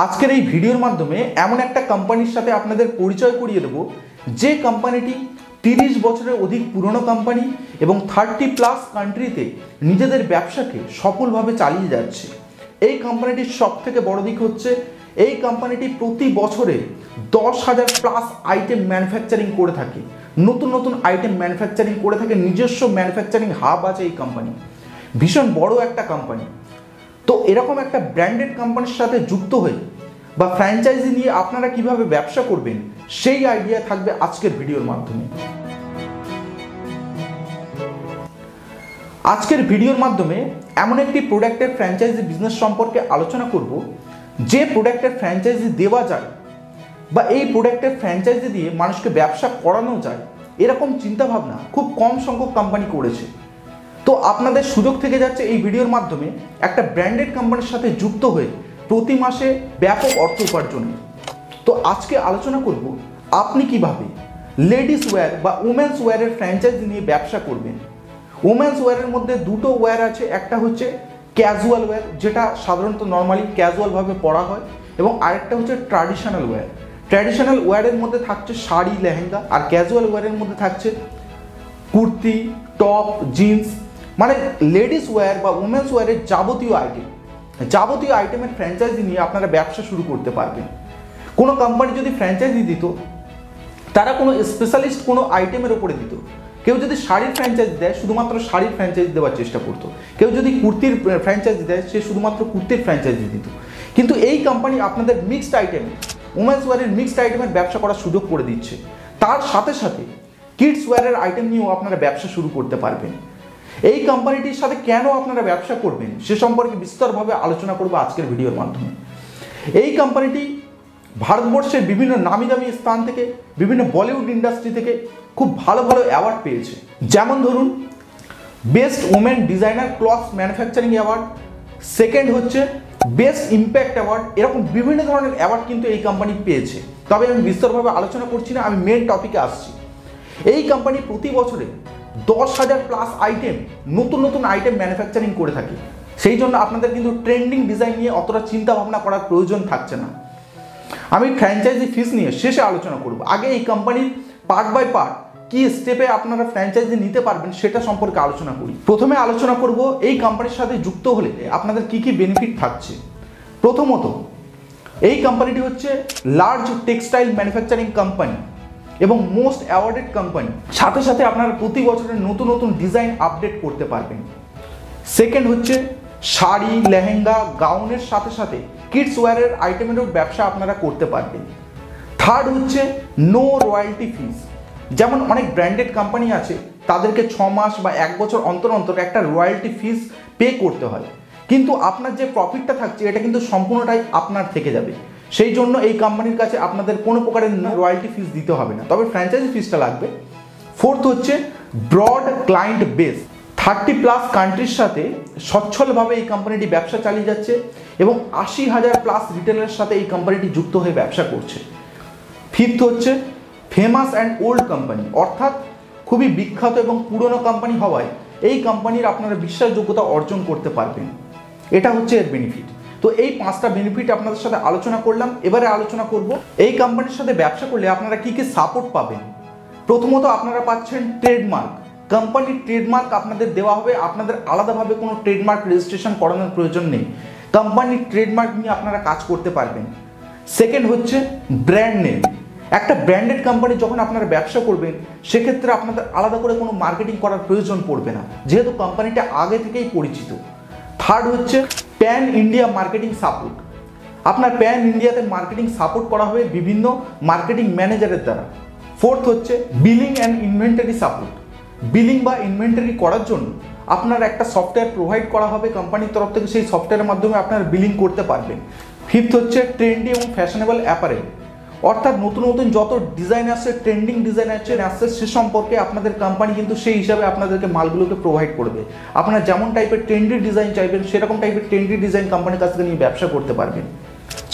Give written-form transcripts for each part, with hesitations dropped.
আজকের এই ভিডিওর মাধ্যমে এমন একটা কোম্পানির সাথে আপনাদের পরিচয় করিয়ে দেব যে কোম্পানিটি 30 বছরের অধিক পুরনো কোম্পানি এবং 30+ কান্ট্রিতে নিজেদের ব্যবসাকে সফলভাবে চালিয়ে যাচ্ছে। এই কোম্পানিটির সবথেকে বড় দিক হচ্ছে এই কোম্পানিটি প্রতি বছরে 10,000+ আইটেম ম্যানুফ্যাকচারিং করে থাকে, নতুন নতুন আইটেম ম্যানুফ্যাকচারিং করে থাকে। নিজস্ব ম্যানুফ্যাকচারিং হাব আছে এই কোম্পানি, ভীষণ বড় একটা কোম্পানি। তো এরকম একটা ব্র্যান্ডেড কোম্পানির সাথে যুক্ত হয়ে বা ফ্র্যাঞ্চাইজি নিয়ে আপনারা কিভাবে ব্যবসা করবেন সেই আইডিয়া থাকবে আজকের ভিডিওর মাধ্যমে। আজকের ভিডিওর মাধ্যমে এমন একটি প্রোডাক্টের ফ্র্যাঞ্চাইজি বিজনেস সম্পর্কে আলোচনা করব যে প্রোডাক্টের ফ্র্যাঞ্চাইজি দেওয়া যায় বা এই প্রোডাক্টের ফ্র্যাঞ্চাইজি দিয়ে মানুষকে ব্যবসা করানো যায়, এরকম চিন্তাভাবনা খুব কম সংখ্যক কোম্পানি করেছে। তো আপনাদের সুযোগ থেকে যাচ্ছে এই ভিডিওর মাধ্যমে একটা ব্র্যান্ডেড কোম্পানির সাথে যুক্ত হয়ে প্রতি মাসে ব্যাপক অর্থ উপার্জনের। তো আজকে আলোচনা করব আপনি কিভাবে লেডিস ওয়্যার বা উমেন্স ওয়্যারের ফ্র্যাঞ্চাইজি নিয়ে ব্যবসা করবেন। উমেন্স ওয়্যারের মধ্যে দুটো ওয়্যার আছে, একটা হচ্ছে ক্যাজুয়াল ওয়্যার, যেটা সাধারণত নর্মালি ক্যাজুয়ালভাবে পরা হয়, এবং আরেকটা হচ্ছে ট্র্যাডিশনাল ওয়্যার। ট্র্যাডিশনাল ওয়্যারের মধ্যে থাকছে শাড়ি, লেহেঙ্গা, আর ক্যাজুয়াল ওয়্যারের মধ্যে থাকছে কুর্তি, টপ, জিন্স, মানে লেডিস ওয়্যার বা উমেন্স ওয়্যারের যাবতীয় আইটেমের ফ্র্যাঞ্চাইজি নিয়ে আপনারা ব্যবসা শুরু করতে পারবেন। কোনো কোম্পানি যদি ফ্র্যাঞ্চাইজি দিত, তারা কোনো স্পেশালিস্ট কোনো আইটেমের উপরে দিত। কেউ যদি শাড়ির ফ্র্যাঞ্চাইজি দেয়, শুধুমাত্র শাড়ির ফ্র্যাঞ্চাইজি দেওয়ার চেষ্টা করতো। কেউ যদি কুর্তির ফ্র্যাঞ্চাইজি দেয়, সে শুধুমাত্র কুর্তির ফ্র্যাঞ্চাইজি দিত। কিন্তু এই কোম্পানি আপনাদের মিক্সড আইটেম, উমেন্স ওয়্যারের মিক্সড আইটেমের ব্যবসা করার সুযোগ করে দিচ্ছে। তার সাথে সাথে কিডস ওয়্যারের আইটেম নিয়েও আপনারা ব্যবসা শুরু করতে পারবেন। এই কোম্পানিটির সাথে কেন আপনারা ব্যবসা করবেন সে সম্পর্কে বিস্তরভাবে আলোচনা করব আজকের ভিডিওর মাধ্যমে। এই কোম্পানিটি ভারতবর্ষের বিভিন্ন নামি দামি স্থান থেকে, বিভিন্ন বলিউড ইন্ডাস্ট্রি থেকে খুব ভালো ভালো অ্যাওয়ার্ড পেয়েছে। যেমন ধরুন, best women designer cloth manufacturing award, second হচ্ছে বেস্ট ইম্প্যাক্ট অ্যাওয়ার্ড। এরকম বিভিন্ন ধরনের অ্যাওয়ার্ড কিন্তু এই কোম্পানি পেয়েছে। তবে আমি বিস্তরভাবে আলোচনা করছি না, আমি মেন টপিকে আসছি। এই কোম্পানি প্রতি বছরে 10,000+ আইটেম, নতুন নতুন আইটেম ম্যানুফ্যাকচারিং করে থাকে। সেই জন্য আপনাদের কিন্তু ট্রেন্ডিং ডিজাইন নিয়ে অতটা চিন্তা ভাবনা করার প্রয়োজন থাকছে না। আমি ফ্র্যাঞ্চাইজি ফিস নিয়ে শেষে আলোচনা করব। আগে এই কোম্পানির পার্ট বাই পার্ট কি স্টেপে আপনারা ফ্র্যাঞ্চাইজি নিতে পারবেন সেটা সম্পর্কে আলোচনা করি। প্রথমে আলোচনা করব এই কোম্পানির সাথে যুক্ত হলে আপনাদের কি কি বেনিফিট থাকছে। প্রথমত, এই কোম্পানিটি হচ্ছে লার্জ টেক্সটাইল ম্যানুফ্যাকচারিং কোম্পানি এবং মোস্ট অ্যাওয়ার্ডেড কোম্পানি। সাথে সাথে আপনারা প্রতি বছরের নতুন নতুন ডিজাইন আপডেট করতে পারবেন। সেকেন্ড হচ্ছে শাড়ি, লেহেঙ্গা, গাউনের সাথে সাথে কিডস ওয়্যারের আইটেমেরও ব্যবসা আপনারা করতে পারবেন। থার্ড হচ্ছে নো রয়্যালটি ফিস। যেমন অনেক ব্র্যান্ডেড কোম্পানি আছে, তাদেরকে 6 মাস বা 1 বছর অন্তর অন্তর একটা রয়্যালটি ফিস পে করতে হয়, কিন্তু আপনার যে প্রফিটটা থাকছে এটা কিন্তু সম্পূর্ণটাই আপনার থেকে যাবে। সেই জন্য এই কোম্পানির কাছে আপনাদের কোনো প্রকারের রয়্যালটি ফিস দিতে হবে না, তবে ফ্র্যাঞ্চাইজি ফিসটা লাগবে। ফোর্থ হচ্ছে ব্রড ক্লায়েন্ট বেস। 30+ কান্ট্রির সাথে সচ্ছলভাবে এই কোম্পানিটি ব্যবসা চালিয়ে যাচ্ছে এবং 80,000+ রিটেলারের সাথে এই কোম্পানিটি যুক্ত হয়ে ব্যবসা করছে। ফিফথ হচ্ছে ফেমাস অ্যান্ড ওল্ড কোম্পানি, অর্থাৎ খুবই বিখ্যাত এবং পুরনো কোম্পানি হওয়ায় এই কোম্পানির আপনারা বিশ্বাসযোগ্যতা অর্জন করতে পারবেন। এটা হচ্ছে এর বেনিফিট। তো এই 5টা বেনিফিট আপনাদের সাথে আলোচনা করলাম। এবারে আলোচনা করব এই কোম্পানির সাথে ব্যবসা করলে আপনারা কি কি সাপোর্ট পাবেন। প্রথমত, আপনারা পাচ্ছেন ট্রেডমার্ক। কোম্পানির ট্রেডমার্ক আপনাদের দেওয়া হবে, আপনাদের আলাদাভাবে কোনো ট্রেডমার্ক রেজিস্ট্রেশন করানোর প্রয়োজন নেই। কোম্পানির ট্রেডমার্ক নিয়ে আপনারা কাজ করতে পারবেন। সেকেন্ড হচ্ছে ব্র্যান্ড নেম। একটা ব্র্যান্ডেড কোম্পানি যখন আপনারা ব্যবসা করবেন, সেক্ষেত্রে আপনাদের আলাদা করে কোনো মার্কেটিং করার প্রয়োজন পড়বে না, যেহেতু কোম্পানিটা আগে থেকেই পরিচিত। থার্ড হচ্ছে প্যান ইন্ডিয়া মার্কেটিং সাপোর্ট। আপনার প্যান ইন্ডিয়াতে মার্কেটিং সাপোর্ট করা হবে বিভিন্ন মার্কেটিং ম্যানেজারের দ্বারা। ফোর্থ হচ্ছে billing and inventory support. Billing বা ইনভেন্টারি করার জন্য আপনার একটা সফটওয়্যার প্রোভাইড করা হবে কোম্পানির তরফ থেকে, সেই সফটওয়্যারের মাধ্যমে আপনারা বিলিং করতে পারবেন। ফিফথ হচ্ছে ট্রেন্ডি এবং ফ্যাশনেবল অ্যাপারেল, অর্থাৎ নতুন নতুন যত ডিজাইন আসছে, ট্রেন্ডিং ডিজাইন আসছে, সে সম্পর্কে আপনাদের কোম্পানি কিন্তু সেই হিসাবে আপনাদেরকে মালগুলোকে প্রোভাইড করবে। আপনারা যেমন টাইপের ট্রেন্ডি ডিজাইন চাইবেন, সেরকম টাইপের ট্রেন্ডি ডিজাইন কোম্পানির কাছ থেকে নিয়ে ব্যবসা করতে পারবেন।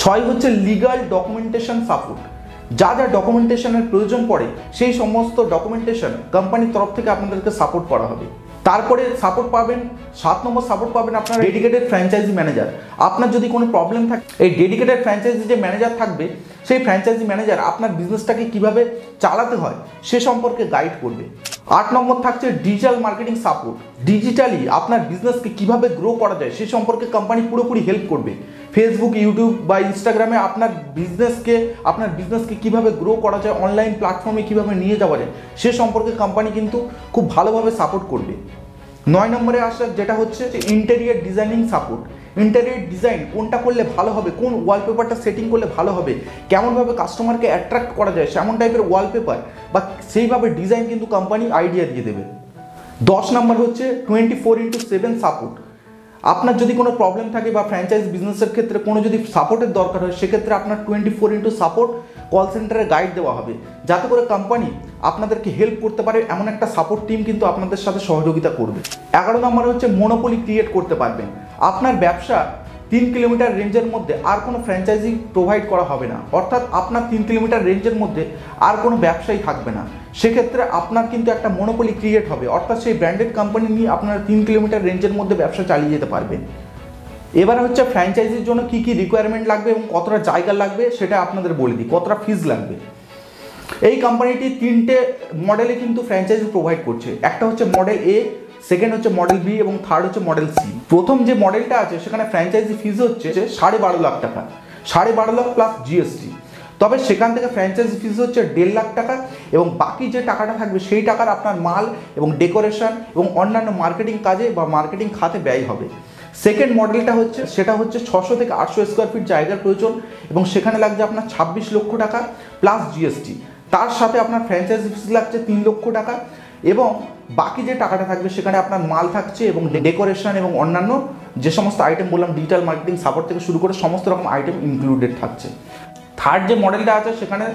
6 হচ্ছে লিগাল ডকুমেন্টেশন সাপোর্ট। যা যা ডকুমেন্টেশনের প্রয়োজন পড়ে সেই সমস্ত ডকুমেন্টেশন কোম্পানির তরফ থেকে আপনাদেরকে সাপোর্ট করা হবে। তারপরে সাপোর্ট পাবেন, 7 নম্বর সাপোর্ট পাবেন আপনার ডেডিকেটেড ফ্র্যাঞ্চাইজি ম্যানেজার। আপনার যদি কোনো প্রবলেম থাকে, এই ডেডিকেটেড ফ্র্যাঞ্চাইজি যে ম্যানেজার থাকবে, সেই ফ্র্যাঞ্চাইজি ম্যানেজার আপনার বিজনেসটাকে কিভাবে চালাতে হয় সে সম্পর্কে গাইড করবে। 8 নম্বর থাকছে ডিজিটাল মার্কেটিং সাপোর্ট। ডিজিটালি আপনার বিজনেসকে কিভাবে গ্রো করা যায় সে সম্পর্কে কোম্পানি পুরোপুরি হেল্প করবে। ফেসবুক, ইউটিউব বা ইনস্টাগ্রামে আপনার বিজনেসকে কিভাবে গ্রো করা যায়, অনলাইন প্ল্যাটফর্মে কিভাবে নিয়ে যাওয়া যায় সে সম্পর্কে কোম্পানি কিন্তু খুব ভালোভাবে সাপোর্ট করবে। 9 নম্বরে আসা যেটা হচ্ছে interior designing support. Interior design কোনটা করলে ভালো হবে, কোন ওয়ালপেপারটা সেটিং করলে ভালো হবে, কেমনভাবে কাস্টমারকে অ্যাট্রাক্ট করা যায় সেমন টাইপের ওয়ালপেপার বা সেইভাবে ডিজাইন কিন্তু কোম্পানি আইডিয়া দিয়ে দেবে। 10 নম্বর হচ্ছে 24/7 সাপোর্ট। আপনার যদি কোনো প্রবলেম থাকে বা ফ্র্যাঞ্চাইজ বিজনেসের ক্ষেত্রে কোনো যদি সাপোর্টের দরকার হয়, সেক্ষেত্রে আপনার 24x সাপোর্ট কল সেন্টারে গাইড দেওয়া হবে, যাতে করে কোম্পানি আপনাদেরকে হেল্প করতে পারে। এমন একটা সাপোর্ট টিম কিন্তু আপনাদের সাথে সহযোগিতা করবে। 11 নম্বর হচ্ছে মনোপলি ক্রিয়েট করতে পারবেন। আপনার ব্যবসা 3 কিলোমিটার রেঞ্জের মধ্যে আর কোনো ফ্র্যাঞ্চাইজি প্রোভাইড করা হবে না, অর্থাৎ আপনার 3 কিলোমিটার রেঞ্জের মধ্যে আর কোনো ব্যবসায়ী থাকবে না। সেক্ষেত্রে আপনার কিন্তু একটা মনোপলি ক্রিয়েট হবে, অর্থাৎ সেই ব্র্যান্ডেড কোম্পানি নিয়ে আপনারা 3 কিলোমিটার রেঞ্জের মধ্যে ব্যবসা চালিয়ে যেতে পারবেন। এবার হচ্ছে ফ্র্যাঞ্চাইজির জন্য কী কী রিকোয়ারমেন্ট লাগবে এবং কতটা জায়গা লাগবে সেটা আপনাদের বলে দিই, কতটা ফিজ লাগবে। এই কোম্পানিটি 3টে মডেলে কিন্তু ফ্র্যাঞ্চাইজি প্রোভাইড করছে। একটা হচ্ছে মডেল এ, সেকেন্ড হচ্ছে মডেল বি এবং থার্ড হচ্ছে মডেল সি। প্রথম যে মডেলটা আছে সেখানে ফ্র্যাঞ্চাইজি ফিজ হচ্ছে 12.5 লাখ টাকা, 12.5 লাখ প্লাস জিএসটি। তবে সেখান থেকে ফ্র্যাঞ্চাইজি ফিজ হচ্ছে 1.5 লাখ টাকা এবং বাকি যে টাকাটা থাকবে সেই টাকার আপনার মাল এবং ডেকোরেশন এবং অন্যান্য মার্কেটিং কাজে বা মার্কেটিং খাতে ব্যয় হবে। সেকেন্ড মডেলটা হচ্ছে 600 থেকে 800 স্কোয়ার ফিট জায়গার প্রয়োজন এবং সেখানে লাগছে আপনার 26 লক্ষ টাকা প্লাস জিএসটি। তার সাথে আপনার ফ্র্যাঞ্চাইজি ফিজ লাগছে 3 লক্ষ টাকা এবং বাকি যে টাকাটা থাকবে সেখানে আপনার মাল থাকছে এবং ডেকোরেশন এবং অন্যান্য যে সমস্ত আইটেম বললাম, ডিজিটাল মার্কেটিং সাপোর্ট থেকে শুরু করে সমস্ত রকম আইটেম ইনক্লুডেড থাকছে। থার্ড যে মডেলটা আছে সেখানে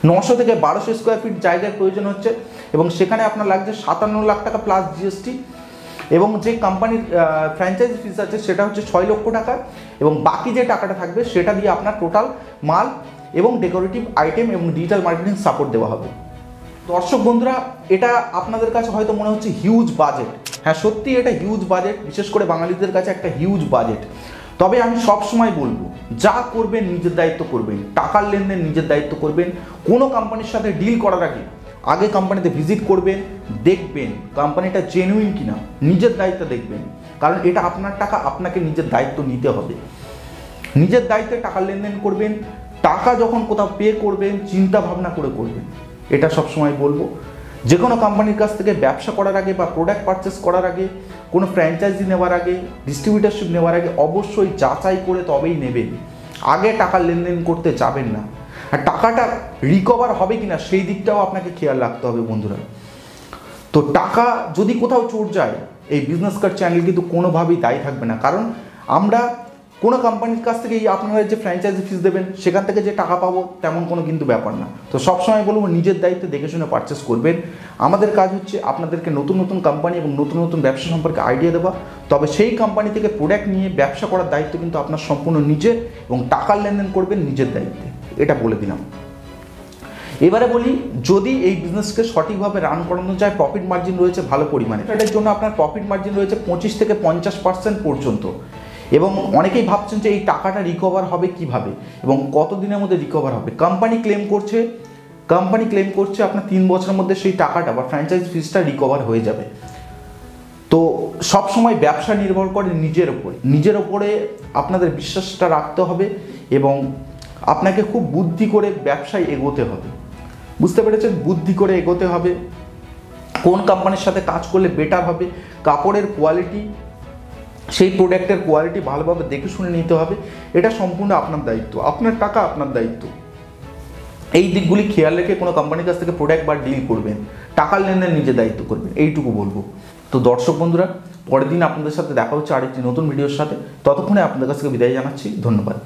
900 থেকে 1200 স্কোয়ার ফিট জায়গার প্রয়োজন হচ্ছে এবং সেখানে আপনার লাগছে 57 লাখ টাকা প্লাস জিএসটি এবং যে কোম্পানির ফ্র্যাঞ্চাইজি ফিস আছে সেটা হচ্ছে 6 লক্ষ টাকা এবং বাকি যে টাকাটা থাকবে সেটা দিয়ে আপনার টোটাল মাল এবং ডেকোরেটিভ আইটেম এবং ডিজিটাল মার্কেটিং সাপোর্ট দেওয়া হবে। দর্শক বন্ধুরা, এটা আপনাদের কাছে হয়তো মনে হচ্ছে হিউজ বাজেট। হ্যাঁ, সত্যি এটা হিউজ বাজেট, বিশেষ করে বাঙালিদের কাছে একটা হিউজ বাজেট। তবে আমি সবসময় বলবো, যা করবেন নিজের দায়িত্ব করবেন, টাকার লেনদেন নিজের দায়িত্ব করবেন। কোনো কোম্পানির সাথে ডিল করার আগে কোম্পানিতে ভিজিট করবেন, দেখবেন কোম্পানিটা জেনুইন কিনা, নিজের দায়িত্ব দেখবেন, কারণ এটা আপনার টাকা, আপনাকে নিজের দায়িত্ব নিতে হবে। নিজের দায়িত্বে টাকার লেনদেন করবেন। টাকা যখন কোথাও পে করবেন চিন্তা ভাবনা করে করবেন, এটা সবসময় বলবো। যে কোনো কোম্পানির কাছ থেকে ব্যবসা করার আগে বা প্রোডাক্ট পারচেস করার আগে, কোনো ফ্র্যাঞ্চাইজি নেওয়ার আগে, ডিস্ট্রিবিউটারশিপ নেওয়ার আগে অবশ্যই যাচাই করে তবেই নেবেন। আগে টাকার লেনদেন করতে যাবেন না। আর টাকাটা রিকভার হবে কিনা সেই দিকটাও আপনাকে খেয়াল রাখতে হবে বন্ধুরা। তো টাকা যদি কোথাও চোট যায়, এই বিজনেস কার্ড চ্যানেল কিন্তু কোনোভাবেই দায়ী থাকবে না, কারণ আমরা কোনো কোম্পানির কাছ থেকে আপনারা যে ফ্র্যাঞ্চাইজি ফিস দেবেন সেখান থেকে যে টাকা পাবো তেমন কোনো কিন্তু ব্যাপার না। তো সবসময় বলবো নিজের দায়িত্বে দেখে শুনে পারচেস করবেন। আমাদের কাজ হচ্ছে আপনাদেরকে নতুন নতুন কোম্পানি এবং নতুন নতুন ব্যবসা সম্পর্কে আইডিয়া দেওয়া। তবে সেই কোম্পানি থেকে প্রোডাক্ট নিয়ে ব্যবসা করার দায়িত্ব কিন্তু আপনার সম্পূর্ণ নিজের এবং টাকার লেনদেন করবেন নিজের দায়িত্বে, এটা বলে দিলাম। এবারে বলি, যদি এই বিজনেসকে সঠিকভাবে রান করানো যায়, প্রফিট মার্জিন রয়েছে ভালো পরিমাণে। এটার জন্য আপনার প্রফিট মার্জিন রয়েছে 25 থেকে 50% পর্যন্ত। এবং অনেকেই ভাবছেন যে এই টাকাটা রিকভার হবে কিভাবে এবং কত দিনের মধ্যে রিকভার হবে। কোম্পানি ক্লেম করছে আপনার 3 বছরের মধ্যে সেই টাকাটা বা ফ্র্যাঞ্চাইজ ফিসটা রিকভার হয়ে যাবে। তো সবসময় ব্যবসা নির্ভর করে নিজের ওপরে আপনাদের বিশ্বাসটা রাখতে হবে এবং আপনাকে খুব বুদ্ধি করে ব্যবসায় এগোতে হবে। বুঝতে পেরেছেন? বুদ্ধি করে এগোতে হবে। কোন কোম্পানির সাথে কাজ করলে বেটার হবে, কাপড়ের কোয়ালিটি, সেই প্রোডাক্টের কোয়ালিটি ভালোভাবে দেখে শুনে নিতে হবে। এটা সম্পূর্ণ আপনার দায়িত্ব, আপনার টাকা আপনার দায়িত্ব। এই দিকগুলি খেয়াল রেখে কোনো কোম্পানির কাছ থেকে প্রোডাক্ট বা ডিল করবেন, টাকার লেনদেন নিজে দায়িত্ব করবেন, এইটুকু বলবো। তো দর্শক বন্ধুরা, পরের দিন আপনাদের সাথে দেখা হচ্ছে আরেকটি নতুন ভিডিওর সাথে। ততক্ষণে আপনাদের কাছ থেকে বিদায় জানাচ্ছি। ধন্যবাদ।